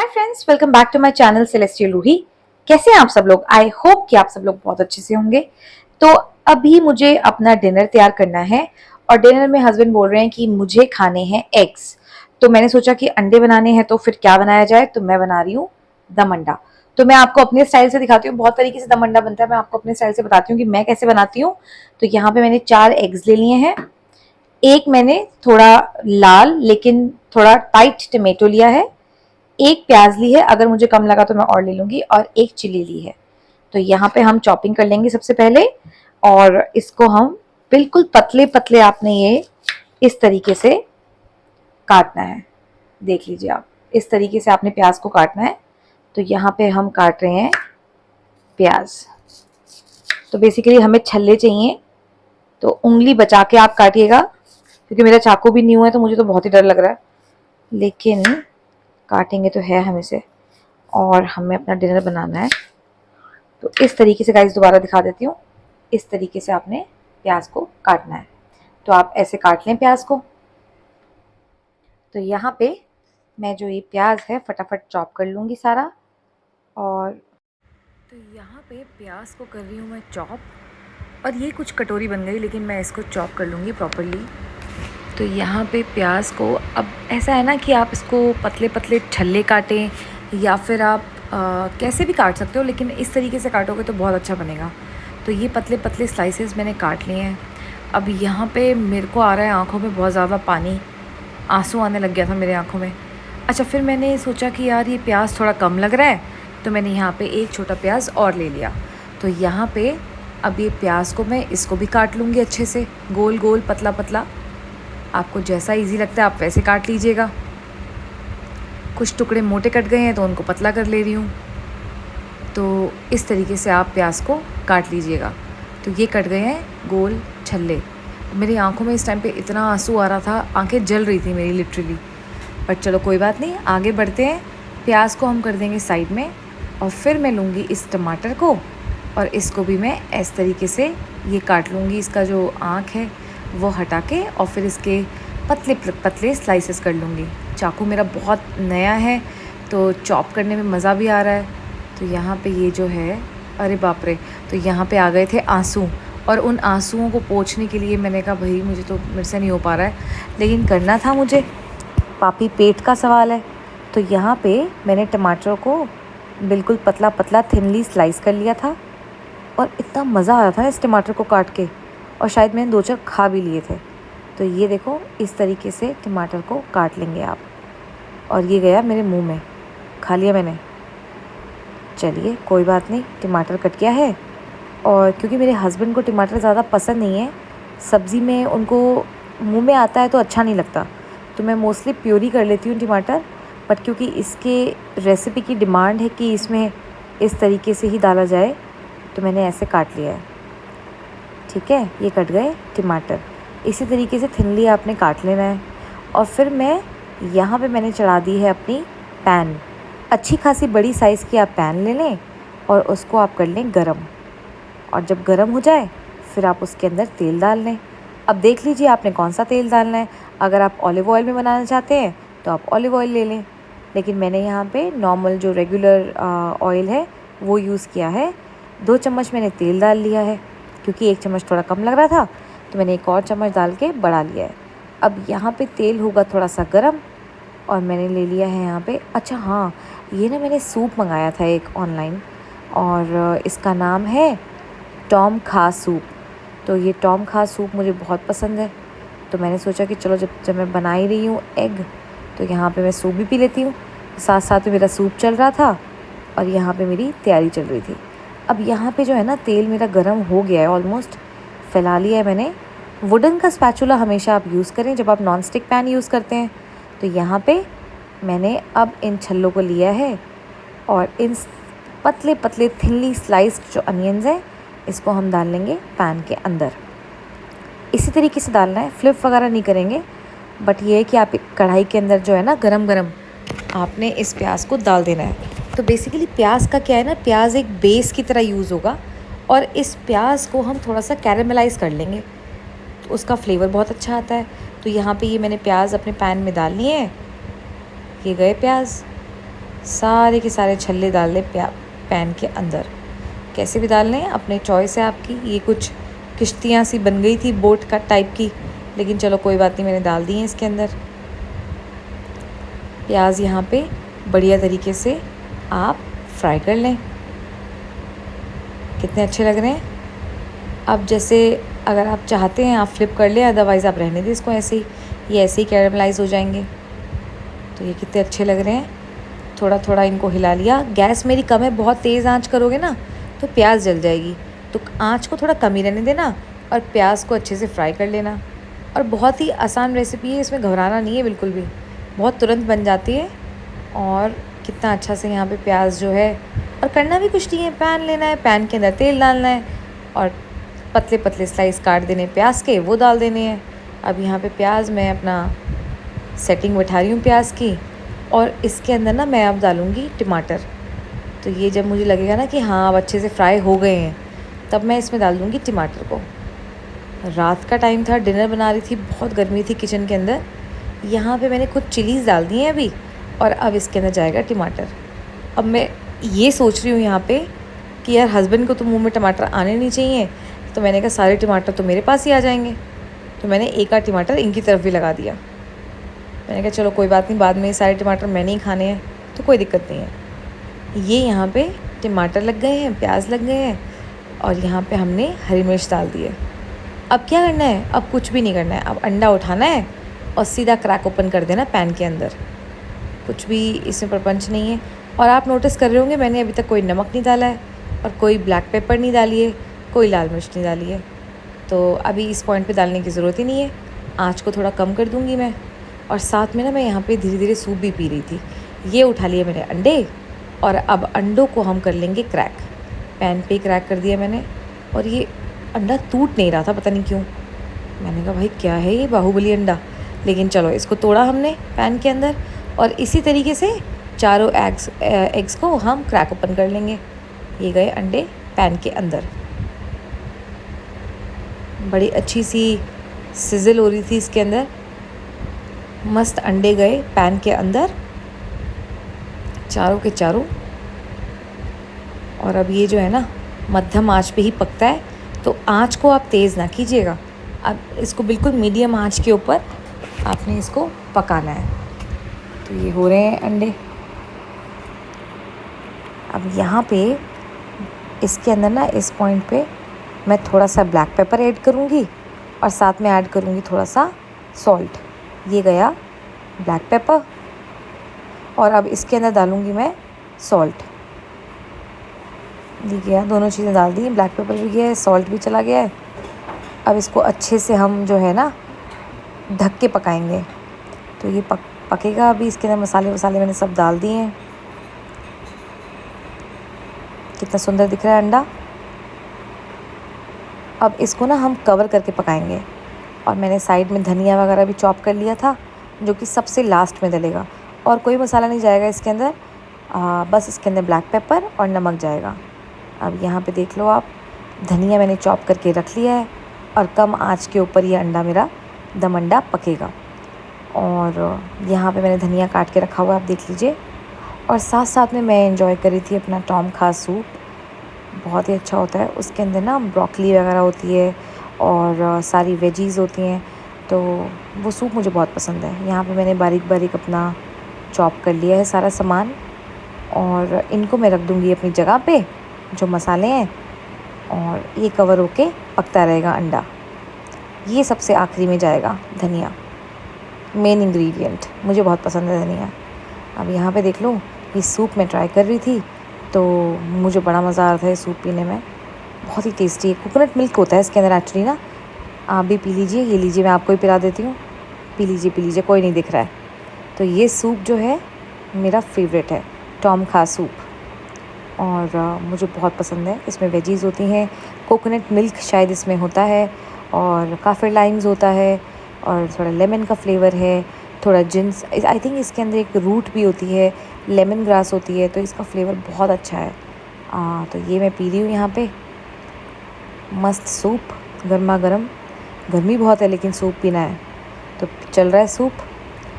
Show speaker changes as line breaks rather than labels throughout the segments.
Hi friends, welcome back to my channel celestial Ruhi. कैसे हैं आप सब लोग? आई होप कि आप सब लोग बहुत अच्छे से होंगे। तो अभी मुझे अपना डिनर तैयार करना है और डिनर में हस्बैंड बोल रहे हैं कि मुझे खाने हैं एग्स। तो मैंने सोचा कि अंडे बनाने हैं तो फिर क्या बनाया जाए, तो मैं बना रही हूँ दम अंडा। तो मैं आपको अपने स्टाइल से दिखाती हूँ, बहुत तरीके से दम अंडा बनता है। मैं आपको अपने स्टाइल से बताती हूँ कि मैं कैसे बनाती हूँ। तो यहाँ पे मैंने 4 एग्स ले लिए हैं। एक मैंने थोड़ा लाल लेकिन थोड़ा टाइट टमेटो लिया है। एक प्याज ली है, अगर मुझे कम लगा तो मैं और ले लूंगी, और एक चिली ली है। तो यहाँ पे हम चॉपिंग कर लेंगे सबसे पहले, और इसको हम बिल्कुल पतले पतले, आपने ये इस तरीके से काटना है। देख लीजिए आप, इस तरीके से आपने प्याज को काटना है। तो यहाँ पे हम काट रहे हैं प्याज। तो बेसिकली हमें छल्ले चाहिए, तो उंगली बचा के आप काटिएगा, क्योंकि मेरा चाकू भी न्यू है तो मुझे तो बहुत ही डर लग रहा है, लेकिन काटेंगे तो है हम इसे, और हमें अपना डिनर बनाना है। तो इस तरीके से गाइस, दोबारा दिखा देती हूँ, इस तरीके से आपने प्याज को काटना है। तो आप ऐसे काट लें प्याज को। तो यहाँ पे मैं जो ये प्याज है फटाफट चॉप कर लूँगी सारा। और तो यहाँ पे प्याज को कर रही हूँ मैं चॉप, और ये कुछ कटोरी बन गई, लेकिन मैं इसको चॉप कर लूँगी प्रॉपरली। तो यहाँ पे प्याज को, अब ऐसा है ना कि आप इसको पतले पतले छल्ले काटें, या फिर आप कैसे भी काट सकते हो, लेकिन इस तरीके से काटोगे तो बहुत अच्छा बनेगा। तो ये पतले पतले स्लाइसेस मैंने काट लिए हैं। अब यहाँ पे मेरे को आ रहा है आँखों में बहुत ज़्यादा पानी, आंसू आने लग गया था मेरे आँखों में। अच्छा, फिर मैंने सोचा कि यार ये प्याज थोड़ा कम लग रहा है, तो मैंने यहाँ पे एक छोटा प्याज और ले लिया। तो यहाँ पे अब ये प्याज को मैं इसको भी काट लूँगी अच्छे से, गोल गोल पतला पतला। आपको जैसा इजी लगता है आप वैसे काट लीजिएगा। कुछ टुकड़े मोटे कट गए हैं तो उनको पतला कर ले रही हूँ। तो इस तरीके से आप प्याज को काट लीजिएगा। तो ये कट गए हैं गोल छल्ले। मेरी आंखों में इस टाइम पे इतना आंसू आ रहा था, आंखें जल रही थी मेरी लिटरली। बट चलो कोई बात नहीं, आगे बढ़ते हैं। प्याज को हम कर देंगे साइड में, और फिर मैं लूँगी इस टमाटर को, और इसको भी मैं इस तरीके से ये काट लूँगी। इसका जो आँख है वो हटा के, और फिर इसके पतले पतले स्लाइसेस कर लूँगी। चाकू मेरा बहुत नया है तो चॉप करने में मज़ा भी आ रहा है। तो यहाँ पे ये जो है, अरे बाप रे, तो यहाँ पे आ गए थे आंसू, और उन आंसुओं को पोंछने के लिए मैंने कहा भाई मुझे तो, मेरे से नहीं हो पा रहा है, लेकिन करना था मुझे, पापी पेट का सवाल है। तो यहाँ पे मैंने टमाटर को बिल्कुल पतला पतला थिनली स्लाइस कर लिया था, और इतना मज़ा आ रहा था इस टमाटर को काट के, और शायद मैंने 2-4 खा भी लिए थे। तो ये देखो, इस तरीके से टमाटर को काट लेंगे आप। और ये गया मेरे मुंह में, खा लिया मैंने। चलिए कोई बात नहीं, टमाटर कट गया है। और क्योंकि मेरे हस्बैंड को टमाटर ज़्यादा पसंद नहीं है, सब्ज़ी में उनको मुंह में आता है तो अच्छा नहीं लगता, तो मैं मोस्टली प्योरी कर लेती हूँ टमाटर। बट क्योंकि इसके रेसिपी की डिमांड है कि इसमें इस तरीके से ही डाला जाए, तो मैंने ऐसे काट लिया है। ठीक है, ये कट गए टमाटर। इसी तरीके से थिनली आपने काट लेना है। और फिर मैं यहाँ पे मैंने चढ़ा दी है अपनी पैन। अच्छी खासी बड़ी साइज़ की आप पैन ले लें, और उसको आप कर लें गरम। और जब गरम हो जाए फिर आप उसके अंदर तेल डाल लें। अब देख लीजिए आपने कौन सा तेल डालना है। अगर आप ऑलिव ऑयल में बनाना चाहते हैं तो आप ऑलिव ऑयल ले लें, लेकिन मैंने यहाँ पे नॉर्मल जो रेगुलर ऑयल है वो यूज़ किया है। 2 चम्मच मैंने तेल डाल लिया है, क्योंकि 1 चम्मच थोड़ा कम लग रहा था, तो मैंने 1 और चम्मच डाल के बढ़ा लिया है। अब यहाँ पे तेल होगा थोड़ा सा गरम, और मैंने ले लिया है यहाँ पे, अच्छा हाँ, ये ना मैंने सूप मंगाया था एक ऑनलाइन, और इसका नाम है टॉम खा सूप। तो ये टॉम खा सूप मुझे बहुत पसंद है, तो मैंने सोचा कि चलो जब मैं बना ही रही हूँ एग, तो यहाँ पे मैं सूप भी पी लेती हूँ। साथ साथ में मेरा सूप चल रहा था, और यहाँ पे मेरी तैयारी चल रही थी। अब यहाँ पे जो है ना, तेल मेरा गर्म हो गया है ऑलमोस्ट, फैला लिया है मैंने। वुडन का स्पैचुला हमेशा आप यूज़ करें जब आप नॉन स्टिक पैन यूज़ करते हैं। तो यहाँ पे मैंने अब इन छल्लों को लिया है, और इन पतले पतले थिनली स्लाइस जो अनियंस हैं, इसको हम डाल लेंगे पैन के अंदर। इसी तरीके से डालना है, फ्लिप वगैरह नहीं करेंगे। बट ये है कि आप कढ़ाई के अंदर जो है ना, गरम गरम आपने इस प्याज को डाल देना है। तो बेसिकली प्याज का क्या है ना, प्याज एक बेस की तरह यूज़ होगा, और इस प्याज को हम थोड़ा सा कैरेमलाइज़ कर लेंगे, तो उसका फ्लेवर बहुत अच्छा आता है। तो यहाँ पे ये मैंने प्याज अपने पैन में डाल लिए हैं, ये गए प्याज। सारे के सारे छल्ले डाल दें पैन के अंदर। कैसे भी डालने हैं अपने चॉइस है आपकी। ये कुछ किश्तियाँ सी बन गई थी बोट का टाइप की, लेकिन चलो कोई बात नहीं, मैंने डाल दी है इसके अंदर। प्याज यहाँ पे बढ़िया तरीके से आप फ्राई कर लें। कितने अच्छे लग रहे हैं। अब जैसे अगर आप चाहते हैं आप फ्लिप कर लें, अदरवाइज़ आप रहने दें इसको ऐसे ही, ये ऐसे ही कैरमलाइज हो जाएंगे। तो ये कितने अच्छे लग रहे हैं। थोड़ा थोड़ा इनको हिला लिया। गैस मेरी कम है, बहुत तेज़ आंच करोगे ना तो प्याज जल जाएगी, तो आंच को थोड़ा कम ही रहने देना और प्याज को अच्छे से फ्राई कर लेना। और बहुत ही आसान रेसिपी है, इसमें घबराना नहीं है बिल्कुल भी, बहुत तुरंत बन जाती है। और कितना अच्छा से यहाँ पे प्याज जो है, और करना भी कुछ नहीं है, पैन लेना है, पैन के अंदर तेल डालना है और पतले पतले स्लाइस काट देने प्याज के, वो डाल देने हैं। अब यहाँ पे प्याज मैं अपना सेटिंग बैठा रही हूँ प्याज की, और इसके अंदर ना मैं अब डालूँगी टमाटर। तो ये जब मुझे लगेगा ना कि हाँ अब अच्छे से फ्राई हो गए हैं, तब मैं इसमें डाल दूँगी टमाटर को। रात का टाइम था, डिनर बना रही थी, बहुत गर्मी थी किचन के अंदर। यहाँ पे मैंने कुछ चिलीज़ डाल दी हैं अभी, और अब इसके अंदर जाएगा टमाटर। अब मैं ये सोच रही हूँ यहाँ पे कि यार हस्बैंड को तो मुंह में टमाटर आने नहीं चाहिए, तो मैंने कहा सारे टमाटर तो मेरे पास ही आ जाएंगे, तो मैंने एक आध टमाटर इनकी तरफ भी लगा दिया। मैंने कहा चलो कोई बात नहीं, बाद में ये सारे टमाटर मैंने ही खाने हैं, तो कोई दिक्कत नहीं है। ये यहाँ पे टमाटर लग गए हैं, प्याज लग गए हैं, और यहाँ पे हमने हरी मिर्च डाल दी है। अब क्या करना है? अब कुछ भी नहीं करना है। अब अंडा उठाना है और सीधा क्रैक ओपन कर देना पैन के अंदर। कुछ भी इसमें प्रपंच नहीं है। और आप नोटिस कर रहे होंगे मैंने अभी तक कोई नमक नहीं डाला है, और कोई ब्लैक पेपर नहीं डाली है, कोई लाल मिर्च नहीं डाली है। तो अभी इस पॉइंट पे डालने की ज़रूरत ही नहीं है। आँच को थोड़ा कम कर दूँगी मैं। और साथ में ना मैं यहाँ पे धीरे धीरे सूप भी पी रही थी। ये उठा लिए मैंने अंडे, और अब अंडों को हम कर लेंगे क्रैक। पैन पे क्रैक कर दिया मैंने, और ये अंडा टूट नहीं रहा था, पता नहीं क्यों। मैंने कहा भाई क्या है ये बाहुबली अंडा, लेकिन चलो इसको तोड़ा हमने पैन के अंदर, और इसी तरीके से चारों एग्स को हम क्रैक ओपन कर लेंगे। ये गए अंडे पैन के अंदर। बड़ी अच्छी सी सिजल हो रही थी इसके अंदर, मस्त अंडे गए पैन के अंदर चारों के चारों। और अब ये जो है ना मध्यम आंच पे ही पकता है, तो आंच को आप तेज़ ना कीजिएगा। अब इसको बिल्कुल मीडियम आंच के ऊपर आपने इसको पकाना है। तो ये हो रहे हैं अंडे। अब यहाँ पे इसके अंदर ना इस पॉइंट पे मैं थोड़ा सा ब्लैक पेपर ऐड करूँगी, और साथ में ऐड करूँगी थोड़ा सा सॉल्ट। ये गया ब्लैक पेपर, और अब इसके अंदर डालूँगी मैं सॉल्ट। ये गया, दोनों चीज़ें डाल दी, ब्लैक पेपर भी गया है, सॉल्ट भी चला गया है। अब इसको अच्छे से हम जो है ना ढक के पकाएंगे। तो ये पकेगा। अभी इसके अंदर मसाले वसाले मैंने सब डाल दिए हैं। कितना सुंदर दिख रहा है अंडा। अब इसको ना हम कवर करके पकाएंगे, और मैंने साइड में धनिया वगैरह भी चॉप कर लिया था, जो कि सबसे लास्ट में डलेगा। और कोई मसाला नहीं जाएगा इसके अंदर, बस इसके अंदर ब्लैक पेपर और नमक जाएगा। अब यहाँ पे देख लो आप, धनिया मैंने चॉप करके रख लिया है, और कम आंच के ऊपर ये अंडा मेरा दम अंडा पकेगा। और यहाँ पे मैंने धनिया काट के रखा हुआ है, आप देख लीजिए। और साथ साथ में मैं एंजॉय करी थी अपना टॉम खास सूप, बहुत ही अच्छा होता है। उसके अंदर ना ब्रोकली वगैरह होती है, और सारी वेजीज़ होती हैं, तो वो सूप मुझे बहुत पसंद है। यहाँ पे मैंने बारीक बारीक अपना चॉप कर लिया है सारा सामान, और इनको मैं रख दूँगी अपनी जगह पे जो मसाले हैं, और ये कवर होके पकता रहेगा अंडा। ये सबसे आखिरी में जाएगा धनिया, मेन इंग्रेडिएंट, मुझे बहुत पसंद है धनिया। अब यहाँ पे देख लो, ये सूप मैं ट्राई कर रही थी, तो मुझे बड़ा मज़ा आ रहा था ये सूप पीने में, बहुत ही टेस्टी है। कोकोनट मिल्क होता है इसके अंदर एक्चुअली ना। आप भी पी लीजिए, ये लीजिए, मैं आपको ही पिला देती हूँ। पी लीजिए, कोई नहीं दिख रहा है। तो ये सूप जो है मेरा फेवरेट है, टॉम खा सूप, और मुझे बहुत पसंद है। इसमें वेजीज़ होती हैं, कोकोनट मिल्क शायद इसमें होता है, और काफ़ी लाइम्स होता है, और थोड़ा लेमन का फ्लेवर है, थोड़ा जिंस, आई थिंक इसके अंदर एक रूट भी होती है, लेमन ग्रास होती है, तो इसका फ्लेवर बहुत अच्छा है। तो ये मैं पी रही हूँ यहाँ पे मस्त सूप, गर्मा गर्म। गर्मी बहुत है लेकिन सूप पीना है, तो चल रहा है सूप,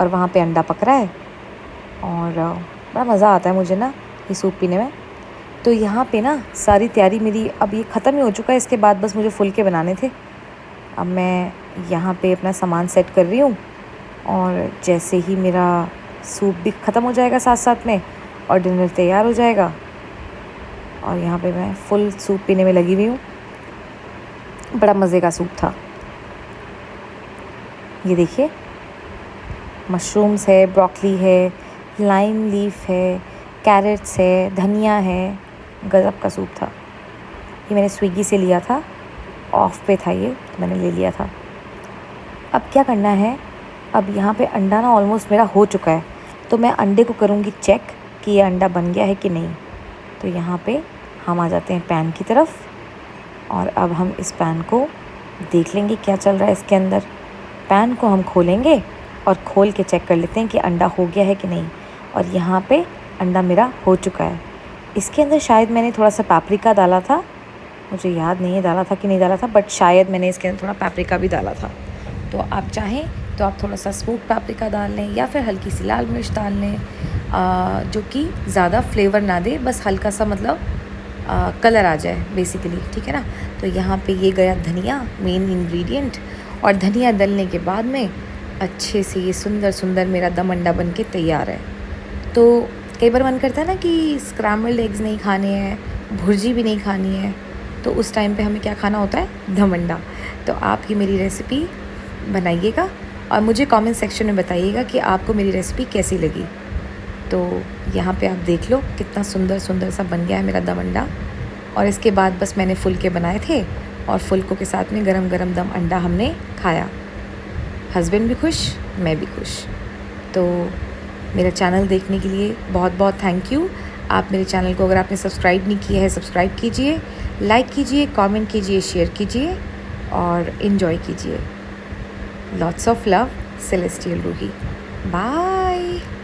और वहाँ पे अंडा पक रहा है, और बड़ा मज़ा आता है मुझे ना ये सूप पीने में। तो यहाँ पे ना सारी तैयारी मेरी अब ये ख़त्म ही हो चुका है, इसके बाद बस मुझे फुलके बनाने थे। अब मैं यहाँ पे अपना सामान सेट कर रही हूँ और जैसे ही मेरा सूप भी ख़त्म हो जाएगा साथ साथ में और डिनर तैयार हो जाएगा। और यहाँ पे मैं फुल सूप पीने में लगी हुई हूँ। बड़ा मज़े का सूप था। ये देखिए, मशरूम्स है, ब्रोकली है, लाइम लीफ है, कैरेट्स है, धनिया है। गज़ब का सूप था। ये मैंने स्विगी से लिया था, ऑफ पे था ये, तो मैंने ले लिया था। अब क्या करना है, अब यहाँ पे अंडा ना ऑलमोस्ट मेरा हो चुका है, तो मैं अंडे को करूँगी चेक कि ये अंडा बन गया है कि नहीं। तो यहाँ पे हम आ जाते हैं पैन की तरफ और अब हम इस पैन को देख लेंगे क्या चल रहा है इसके अंदर। पैन को हम खोलेंगे और खोल के चेक कर लेते हैं कि अंडा हो गया है कि नहीं। और यहाँ पे अंडा मेरा हो चुका है। इसके अंदर शायद मैंने थोड़ा सा पापरिका डाला था, मुझे याद नहीं है डाला था कि नहीं डाला था, बट शायद मैंने इसके अंदर थोड़ा पापरिका भी डाला था। तो आप चाहें तो आप थोड़ा सा स्मोक पापरिका डाल लें या फिर हल्की सी लाल मिर्च डाल लें, जो कि ज़्यादा फ्लेवर ना दे, बस हल्का सा मतलब कलर आ जाए बेसिकली, ठीक है ना। तो यहाँ पे ये गया धनिया, मेन इंग्रेडिएंट। और धनिया डालने के बाद में अच्छे से ये सुंदर सुंदर मेरा दम अंडा बन के तैयार है। तो कई बार मन करता है ना कि स्क्रैम्बल्ड एग्स नहीं खाने हैं, भुर्जी भी नहीं खानी है, तो उस टाइम पे हमें क्या खाना होता है, दम अंडा। तो आप ही मेरी रेसिपी बनाइएगा और मुझे कमेंट सेक्शन में बताइएगा कि आपको मेरी रेसिपी कैसी लगी। तो यहाँ पे आप देख लो कितना सुंदर सुंदर सा बन गया है मेरा दम अंडा। और इसके बाद बस मैंने फुलके बनाए थे और फुलकों के साथ में गरम गरम दम अंडा हमने खाया। हस्बैंड भी खुश, मैं भी खुश। तो मेरा चैनल देखने के लिए बहुत बहुत थैंक यू। आप मेरे चैनल को अगर आपने सब्सक्राइब नहीं किया है, सब्सक्राइब कीजिए, लाइक कीजिए, कमेंट कीजिए, शेयर कीजिए और इन्जॉय कीजिए। Lots of love, celestial Ruhi. Bye.